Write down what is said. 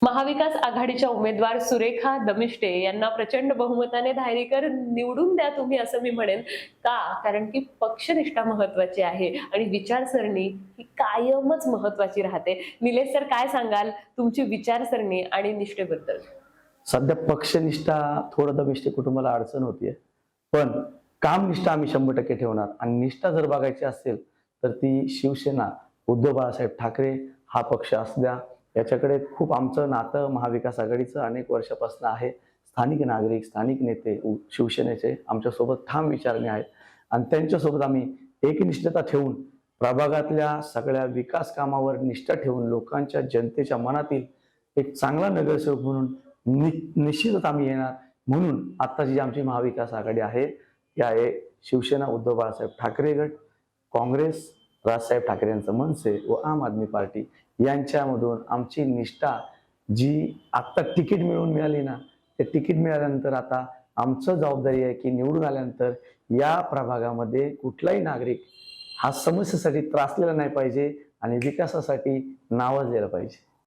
महाविकास आघाडीच्या उमेदवार सुरेखा दमिष्टे यांना प्रचंड बहुमताने धायरीकर निवडून द्या तुम्ही, असं मी म्हणेन. का? कारण की पक्षनिष्ठा महत्वाची आहे आणि विचारसरणी ही कायमच महत्वाची राहते. निलेश सर, काय सांगाल तुमची विचारसरणी आणि निष्ठेबद्दल? सध्या पक्षनिष्ठा थोडं दमिष्ट कुटुंबाला अडचण होतीये, पण काम निष्ठा आम्ही 100% ठेवणार. आणि निष्ठा जर बघायची असेल तर ती शिवसेना, उद्धव बाळासाहेब ठाकरे हा पक्ष असू द्या, याच्याकडे खूप आमचं नातं महाविकास आघाडीचं अनेक वर्षापासून आहे. स्थानिक नागरिक, स्थानिक नेते शिवसेनेचे आमच्यासोबत ठाम विचारणे आहेत आणि त्यांच्यासोबत आम्ही एकनिष्ठता ठेवून प्रभागातल्या सगळ्या विकास कामावर निष्ठा ठेवून लोकांच्या, जनतेच्या मनातील एक चांगला नगरसेवक म्हणून निश्चितच आम्ही येणार. म्हणून आत्ताची जी आमची महाविकास आघाडी आहे ती आहे शिवसेना, उद्धव बाळासाहेब ठाकरे गट, काँग्रेस, राजसाहेब ठाकरे यांचं मनसे व आम आदमी पार्टी यांच्यामधून आमची निष्ठा जी आत्ता तिकीट मिळाली ना, ते तिकीट मिळाल्यानंतर आता आमचं जबाबदारी आहे की निवडून आल्यानंतर या प्रभागामध्ये कुठलाही नागरिक हा समस्येसाठी त्रासलेला नाही पाहिजे आणि विकासासाठी नावाजलेला पाहिजे.